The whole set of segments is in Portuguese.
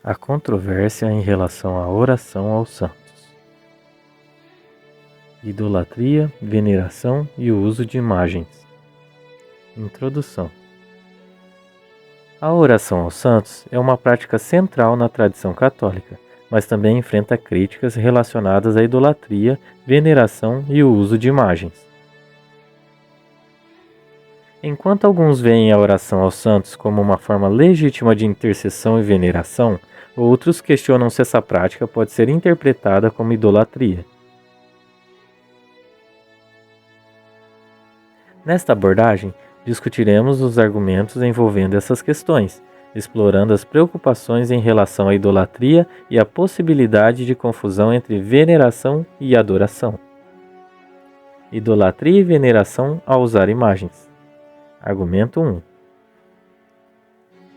A controvérsia em relação à oração aos santos. Idolatria, veneração e o uso de imagens. Introdução. A oração aos santos é uma prática central na tradição católica, mas também enfrenta críticas relacionadas à idolatria, veneração e o uso de imagens. Enquanto alguns veem a oração aos santos como uma forma legítima de intercessão e veneração, outros questionam se essa prática pode ser interpretada como idolatria. Nesta abordagem, discutiremos os argumentos envolvendo essas questões, explorando as preocupações em relação à idolatria e a possibilidade de confusão entre veneração e adoração. Idolatria e veneração ao usar imagens. Argumento 1.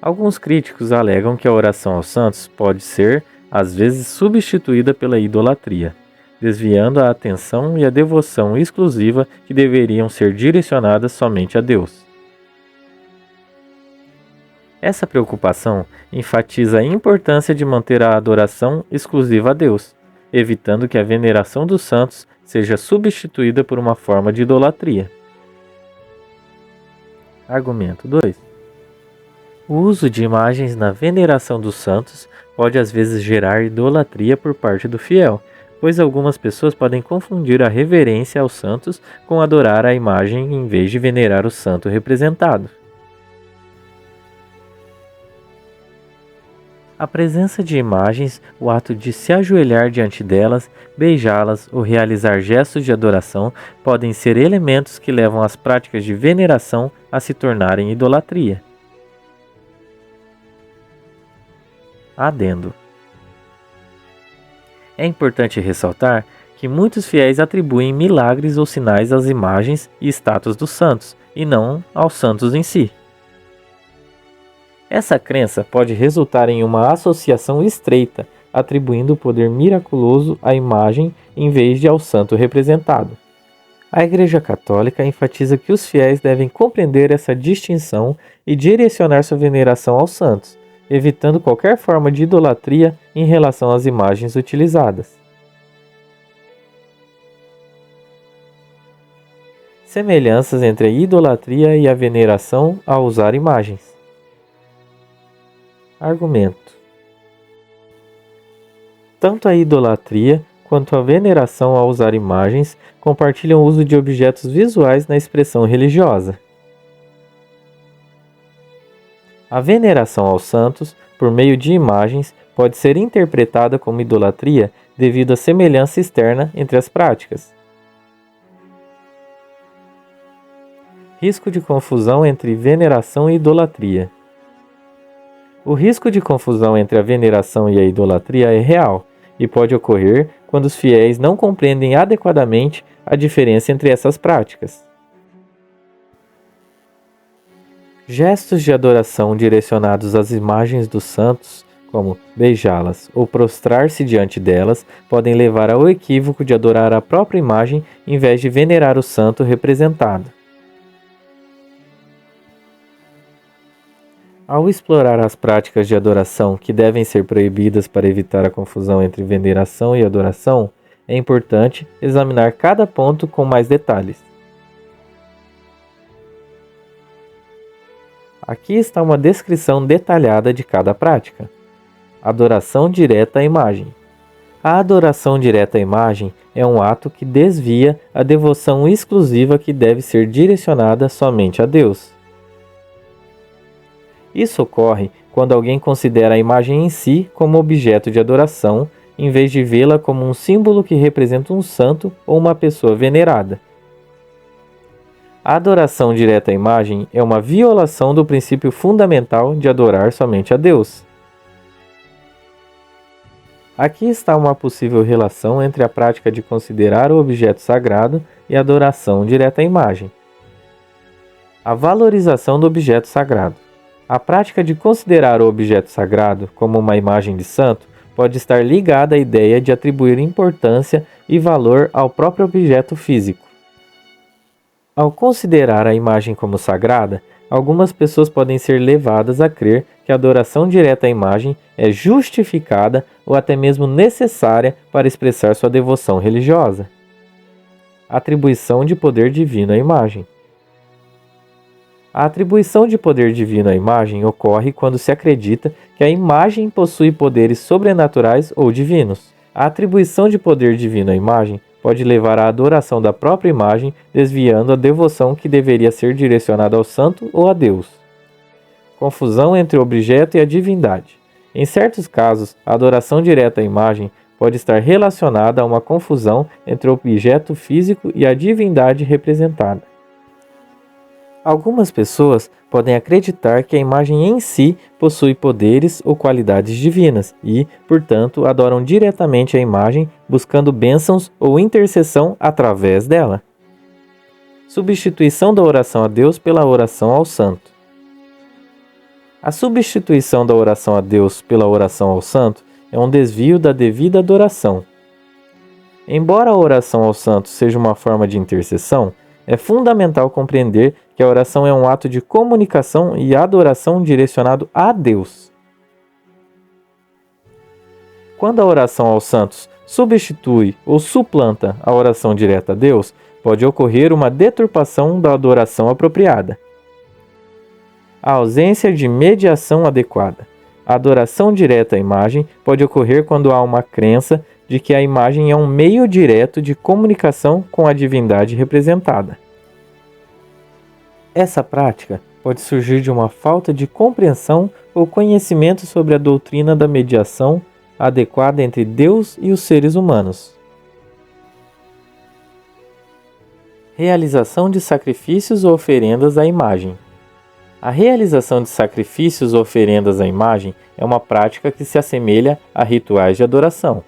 Alguns críticos alegam que a oração aos santos pode ser, às vezes, substituída pela idolatria, desviando a atenção e a devoção exclusiva que deveriam ser direcionadas somente a Deus. Essa preocupação enfatiza a importância de manter a adoração exclusiva a Deus, evitando que a veneração dos santos seja substituída por uma forma de idolatria. Argumento 2. O uso de imagens na veneração dos santos pode às vezes gerar idolatria por parte do fiel, pois algumas pessoas podem confundir a reverência aos santos com adorar a imagem em vez de venerar o santo representado. A presença de imagens, o ato de se ajoelhar diante delas, beijá-las ou realizar gestos de adoração podem ser elementos que levam as práticas de veneração a se tornarem idolatria. Adendo. É importante ressaltar que muitos fiéis atribuem milagres ou sinais às imagens e estátuas dos santos, e não aos santos em si. Essa crença pode resultar em uma associação estreita, atribuindo o poder miraculoso à imagem em vez de ao santo representado. A Igreja Católica enfatiza que os fiéis devem compreender essa distinção e direcionar sua veneração aos santos, evitando qualquer forma de idolatria em relação às imagens utilizadas. Semelhanças entre a idolatria e a veneração ao usar imagens. Argumento. Tanto a idolatria quanto a veneração ao usar imagens compartilham o uso de objetos visuais na expressão religiosa. A veneração aos santos, por meio de imagens, pode ser interpretada como idolatria devido à semelhança externa entre as práticas. Risco de confusão entre veneração e idolatria. O risco de confusão entre a veneração e a idolatria é real e pode ocorrer quando os fiéis não compreendem adequadamente a diferença entre essas práticas. Gestos de adoração direcionados às imagens dos santos, como beijá-las ou prostrar-se diante delas, podem levar ao equívoco de adorar a própria imagem em vez de venerar o santo representado. Ao explorar as práticas de adoração que devem ser proibidas para evitar a confusão entre veneração e adoração, é importante examinar cada ponto com mais detalhes. Aqui está uma descrição detalhada de cada prática. Adoração direta à imagem. A adoração direta à imagem é um ato que desvia a devoção exclusiva que deve ser direcionada somente a Deus. Isso ocorre quando alguém considera a imagem em si como objeto de adoração, em vez de vê-la como um símbolo que representa um santo ou uma pessoa venerada. A adoração direta à imagem é uma violação do princípio fundamental de adorar somente a Deus. Aqui está uma possível relação entre a prática de considerar o objeto sagrado e a adoração direta à imagem. A valorização do objeto sagrado. A prática de considerar o objeto sagrado como uma imagem de santo pode estar ligada à ideia de atribuir importância e valor ao próprio objeto físico. Ao considerar a imagem como sagrada, Algumas pessoas podem ser levadas a crer que a adoração direta à imagem é justificada ou até mesmo necessária para expressar sua devoção religiosa. Atribuição de poder divino à imagem. A atribuição de poder divino à imagem ocorre quando se acredita que a imagem possui poderes sobrenaturais ou divinos. A atribuição de poder divino à imagem pode levar à adoração da própria imagem, desviando a devoção que deveria ser direcionada ao santo ou a Deus. Confusão entre o objeto e a divindade. Em certos casos, a adoração direta à imagem pode estar relacionada a uma confusão entre o objeto físico e a divindade representada. Algumas pessoas podem acreditar que a imagem em si possui poderes ou qualidades divinas e, portanto, adoram diretamente a imagem, buscando bênçãos ou intercessão através dela. Substituição da oração a Deus pela oração ao santo. A substituição da oração a Deus pela oração ao santo é um desvio da devida adoração. Embora a oração ao santo seja uma forma de intercessão, é fundamental compreender que a oração é um ato de comunicação e adoração direcionado a Deus. Quando a oração aos santos substitui ou suplanta a oração direta a Deus, pode ocorrer uma deturpação da adoração apropriada. A ausência de mediação adequada. A adoração direta à imagem pode ocorrer quando há uma crença de que a imagem é um meio direto de comunicação com a divindade representada. Essa prática pode surgir de uma falta de compreensão ou conhecimento sobre a doutrina da mediação adequada entre Deus e os seres humanos. Realização de sacrifícios ou oferendas à imagem. A realização de sacrifícios ou oferendas à imagem é uma prática que se assemelha a rituais de adoração.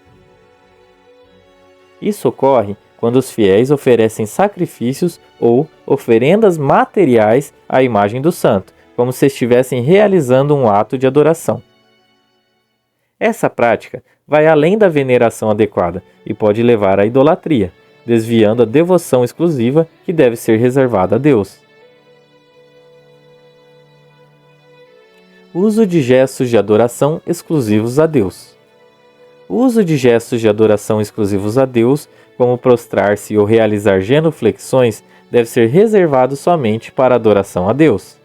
Isso ocorre quando os fiéis oferecem sacrifícios ou oferendas materiais à imagem do santo, como se estivessem realizando um ato de adoração. Essa prática vai além da veneração adequada e pode levar à idolatria, desviando a devoção exclusiva que deve ser reservada a Deus. Uso de gestos de adoração exclusivos a Deus. O uso de gestos de adoração exclusivos a Deus, como prostrar-se ou realizar genuflexões, deve ser reservado somente para adoração a Deus.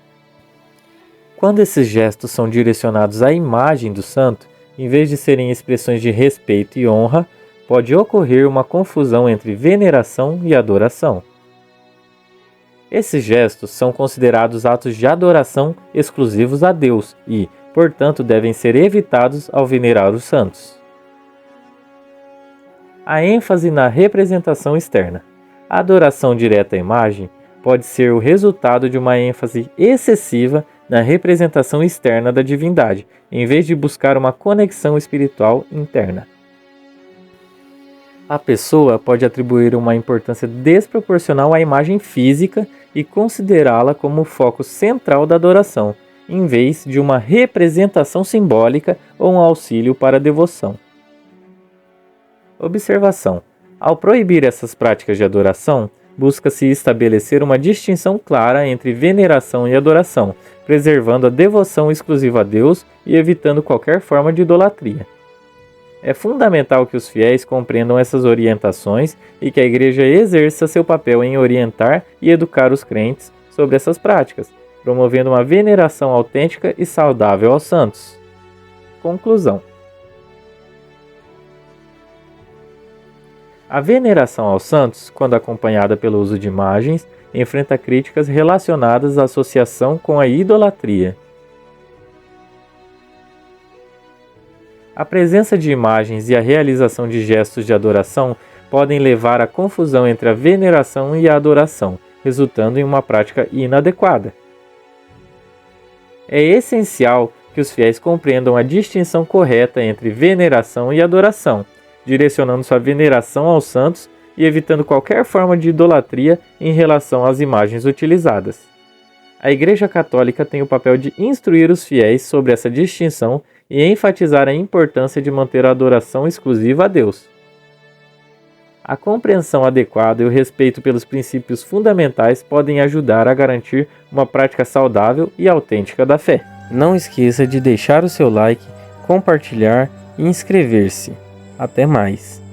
Quando esses gestos são direcionados à imagem do santo, em vez de serem expressões de respeito e honra, pode ocorrer uma confusão entre veneração e adoração. Esses gestos são considerados atos de adoração exclusivos a Deus e, portanto, devem ser evitados ao venerar os santos. A ênfase na representação externa. A adoração direta à imagem pode ser o resultado de uma ênfase excessiva na representação externa da divindade, em vez de buscar uma conexão espiritual interna. A pessoa pode atribuir uma importância desproporcional à imagem física e considerá-la como o foco central da adoração, em vez de uma representação simbólica ou um auxílio para a devoção. Observação: ao proibir essas práticas de adoração, busca-se estabelecer uma distinção clara entre veneração e adoração, preservando a devoção exclusiva a Deus e evitando qualquer forma de idolatria. É fundamental que os fiéis compreendam essas orientações e que a Igreja exerça seu papel em orientar e educar os crentes sobre essas práticas, promovendo uma veneração autêntica e saudável aos santos. Conclusão: a veneração aos santos, quando acompanhada pelo uso de imagens, enfrenta críticas relacionadas à associação com a idolatria. A presença de imagens e a realização de gestos de adoração podem levar à confusão entre a veneração e a adoração, resultando em uma prática inadequada. É essencial que os fiéis compreendam a distinção correta entre veneração e adoração, direcionando sua veneração aos santos e evitando qualquer forma de idolatria em relação às imagens utilizadas. A Igreja Católica tem o papel de instruir os fiéis sobre essa distinção e enfatizar a importância de manter a adoração exclusiva a Deus. A compreensão adequada e o respeito pelos princípios fundamentais podem ajudar a garantir uma prática saudável e autêntica da fé. Não esqueça de deixar o seu like, compartilhar e inscrever-se. Até mais!